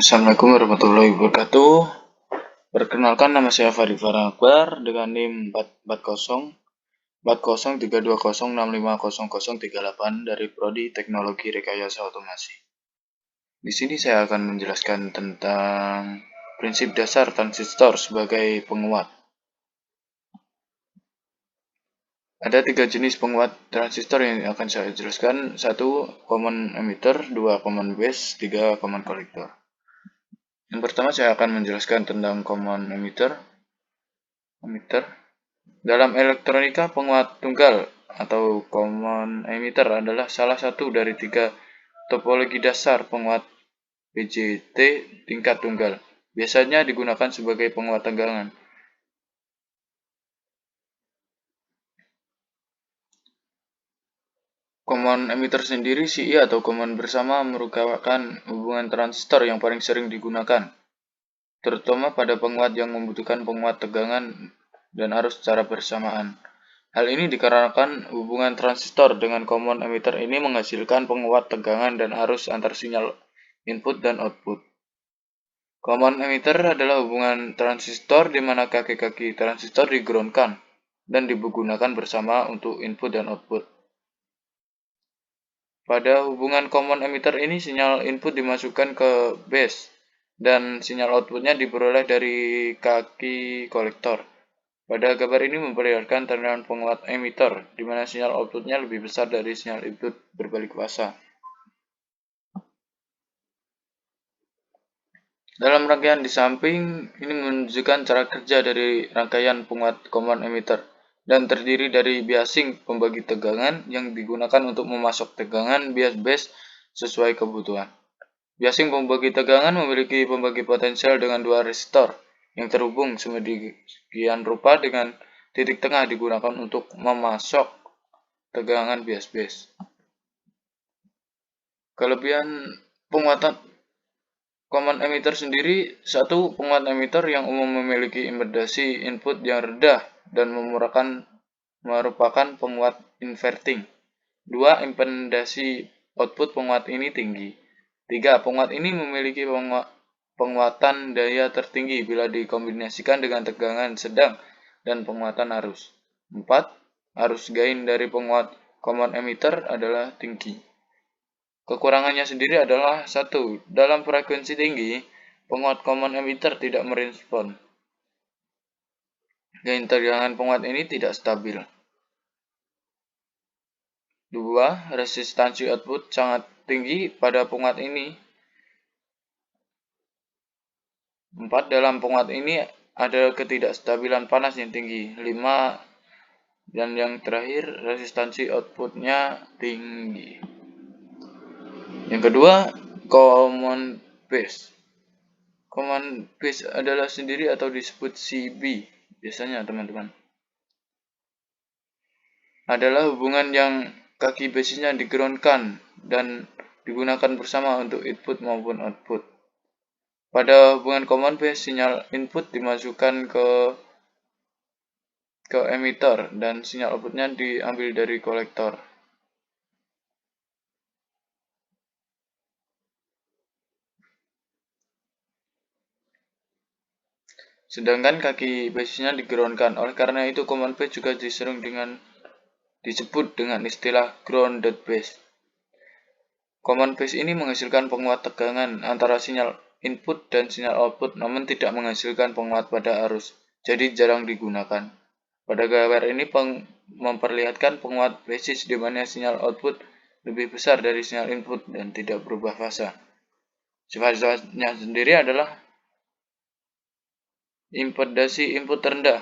Assalamualaikum warahmatullahi wabarakatuh. Perkenalkan, nama saya Fari Farah Akbar dengan NIM 4403206500038 dari Prodi Teknologi Rekayasa Otomasi. Di sini saya akan menjelaskan tentang prinsip dasar transistor sebagai penguat. Ada 3 jenis penguat transistor yang akan saya jelaskan. 1. Common emitter, 2. Common base, 3. Common collector. Yang pertama saya akan menjelaskan tentang common emitter. Dalam elektronika, penguat tunggal atau common emitter adalah salah satu dari 3 topologi dasar penguat BJT tingkat tunggal. Biasanya digunakan sebagai penguat tegangan. Common emitter sendiri, CI atau common bersama, merupakan hubungan transistor yang paling sering digunakan, terutama pada penguat yang membutuhkan penguat tegangan dan arus secara bersamaan. Hal ini dikarenakan hubungan transistor dengan common emitter ini menghasilkan penguat tegangan dan arus antar sinyal input dan output. Common emitter adalah hubungan transistor di mana kaki-kaki transistor di-groundkan dan digunakan bersama untuk input dan output. Pada hubungan common emitter ini, sinyal input dimasukkan ke base dan sinyal outputnya diperoleh dari kaki kolektor. Pada gambar ini memperlihatkan terminal penguat emitter, di mana sinyal outputnya lebih besar dari sinyal input berbalik fasa. Dalam rangkaian di samping, ini menunjukkan cara kerja dari rangkaian penguat common emitter, dan terdiri dari biasing pembagi tegangan yang digunakan untuk memasok tegangan bias base sesuai kebutuhan. Biasing pembagi tegangan memiliki pembagi potensial dengan 2 resistor yang terhubung sedemikian rupa dengan titik tengah digunakan untuk memasok tegangan bias base. Kelebihan penguatan common emitter sendiri: 1. Penguat emitter yang umum memiliki impedasi input yang rendah dan merupakan penguat inverting. 2. Impedasi output penguat ini tinggi. 3. Penguat ini memiliki penguatan daya tertinggi bila dikombinasikan dengan tegangan sedang dan penguatan arus. 4. Arus gain dari penguat common emitter adalah tinggi. Kekurangannya sendiri adalah: 1. Dalam frekuensi tinggi, penguat common emitter tidak merespon. Gain tegangan penguat ini tidak stabil. 2. Resistansi output sangat tinggi pada penguat ini. 4. Dalam penguat ini ada ketidakstabilan panas yang tinggi. 5. Dan yang terakhir, resistansi outputnya tinggi. Yang kedua, common base. Common base adalah sendiri atau disebut CB biasanya, teman-teman. Adalah hubungan yang kaki base-nya di-groundkan dan digunakan bersama untuk input maupun output. Pada hubungan common base, sinyal input dimasukkan ke emitter dan sinyal outputnya diambil dari kolektor. Sedangkan kaki base-nya di-groundkan. Oleh karena itu, common base juga disebut dengan istilah grounded base. Common base ini menghasilkan penguat tegangan antara sinyal input dan sinyal output, namun tidak menghasilkan penguat pada arus, jadi jarang digunakan. Pada gambar ini memperlihatkan penguat basis di mana sinyal output lebih besar dari sinyal input dan tidak berubah fasa. Sifat-sifatnya sendiri adalah: impedasi input rendah,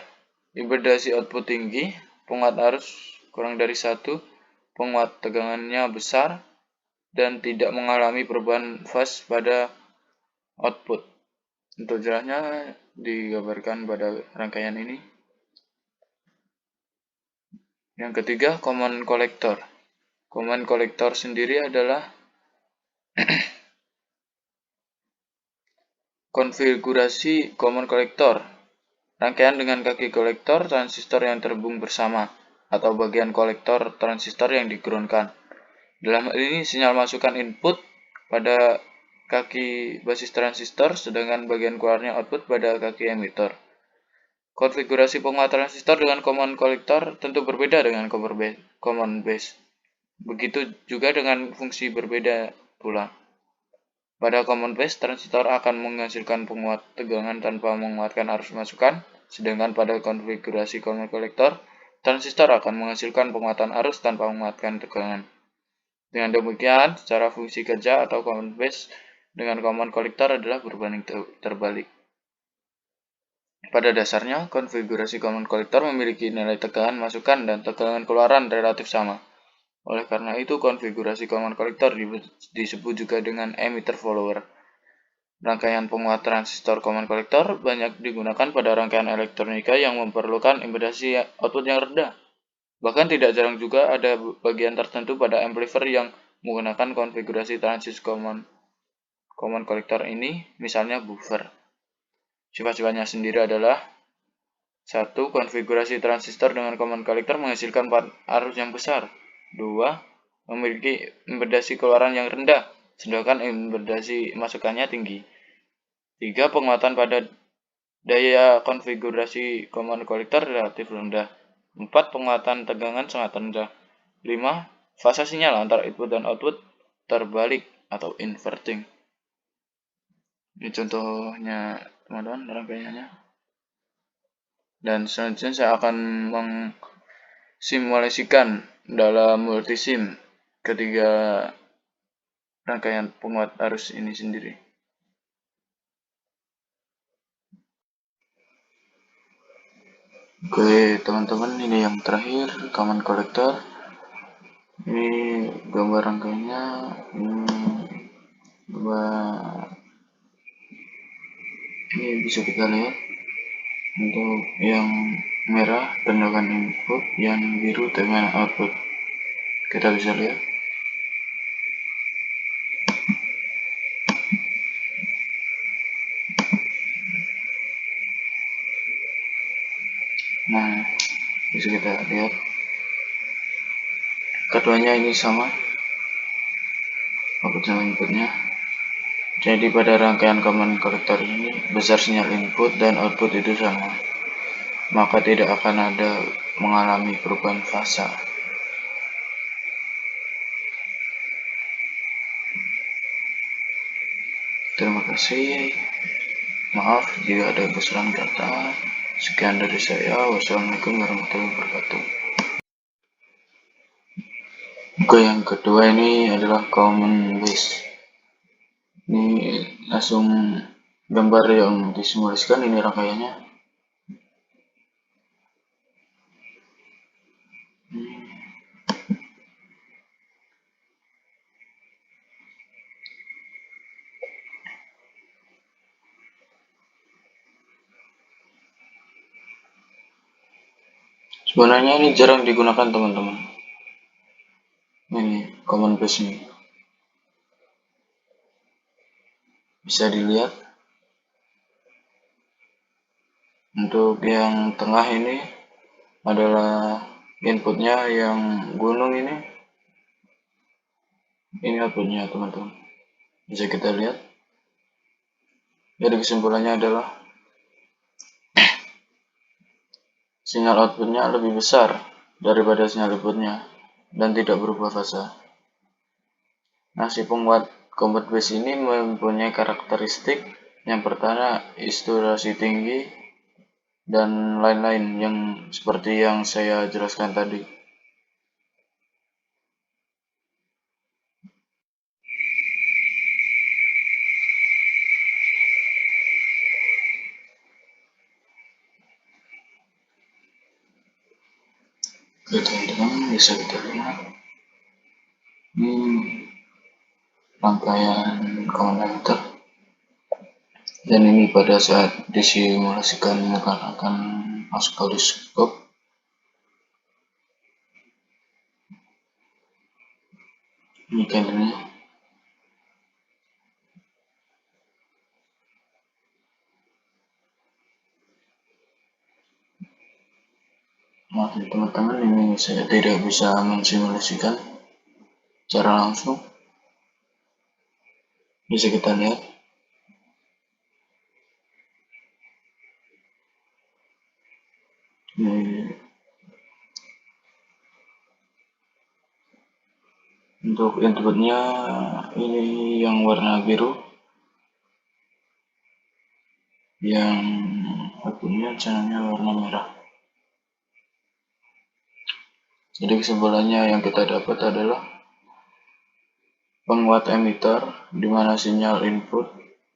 impedasi output tinggi, penguat arus kurang dari 1, penguat tegangannya besar, dan tidak mengalami perubahan fase pada output. Untuk jelasnya digambarkan pada rangkaian ini. Yang ketiga, common collector. Common collector sendiri adalah konfigurasi common collector, rangkaian dengan kaki kolektor transistor yang terhubung bersama, atau bagian kolektor transistor yang di-groundkan. Dalam hal ini, sinyal masukan input pada kaki basis transistor, sedangkan bagian keluarnya output pada kaki emitter. Konfigurasi penguat transistor dengan common collector tentu berbeda dengan common base. Begitu juga dengan fungsi berbeda pula. Pada common base, transistor akan menghasilkan penguat tegangan tanpa menguatkan arus masukan, sedangkan pada konfigurasi common collector, transistor akan menghasilkan penguatan arus tanpa menguatkan tegangan. Dengan demikian, secara fungsi kerja atau common base dengan common collector adalah berbanding terbalik. Pada dasarnya, konfigurasi common collector memiliki nilai tegangan masukan dan tegangan keluaran relatif sama. Oleh karena itu, konfigurasi common collector disebut juga dengan emitter follower. Rangkaian penguat transistor common collector banyak digunakan pada rangkaian elektronika yang memerlukan impedasi output yang rendah. Bahkan tidak jarang juga ada bagian tertentu pada amplifier yang menggunakan konfigurasi transistor common collector ini, misalnya buffer. Sifat-sifatnya sendiri adalah: 1. Konfigurasi transistor dengan common collector menghasilkan arus yang besar. 2. Memiliki impedasi keluaran yang rendah, sedangkan impedasi masukannya tinggi. 3. Penguatan pada daya konfigurasi common collector relatif rendah. 4. Penguatan tegangan sangat rendah. 5. Fase sinyal antara input dan output terbalik atau inverting. Ini contohnya teman-teman rangkaiannya. Dan selanjutnya saya akan mengsimulasikan dalam multisim ketiga rangkaian penguat arus ini sendiri. Oke teman-teman, ini yang terakhir common collector. Ini gambar rangkaiannya. Ini bisa kita lihat. Untuk yang merah tegangan input, yang biru tegangan output. Kita bisa lihat. Nah, bisa kita lihat. Keduanya ini sama, output sama inputnya. Jadi pada rangkaian common collector ini, besar sinyal input dan output itu sama, maka tidak akan ada mengalami perubahan fasa. Terima kasih. Maaf jika ada kesalahan kata. Sekian dari saya. Wassalamualaikum warahmatullahi wabarakatuh. Oke, yang kedua ini adalah common base. Ini langsung gambar yang disimulasikan, ini rangkaiannya. Sebenarnya ini jarang digunakan teman-teman. Ini common base ini. Bisa dilihat. Untuk yang tengah ini adalah inputnya, yang gunung ini outputnya teman-teman. Bisa kita lihat. Jadi kesimpulannya adalah sinyal outputnya lebih besar daripada sinyal inputnya dan tidak berubah fasa. Nah, si penguat common base ini mempunyai karakteristik yang pertama histurasi tinggi dan lain-lain yang seperti yang saya jelaskan tadi. Oke teman-teman, bisa kita lihat ini rangkaian konektor, dan ini pada saat disimulasikan menggunakan oscilloscope. Ini kabelnya. Maaf teman-teman, ini saya tidak bisa mensimulasikan secara langsung. Bisa kita lihat. Ini untuk inputnya ini yang warna biru, yang outputnya channelnya warna merah. Jadi kesimpulannya yang kita dapat adalah penguat emitter di mana sinyal input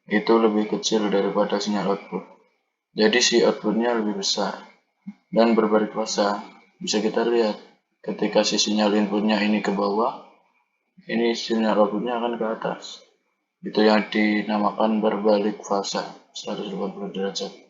itu lebih kecil daripada sinyal output. Jadi si outputnya lebih besar dan berbalik fasa. Bisa kita lihat ketika si sinyal inputnya ini ke bawah, ini sinyal outputnya akan ke atas. Itu yang dinamakan berbalik fasa 180 derajat.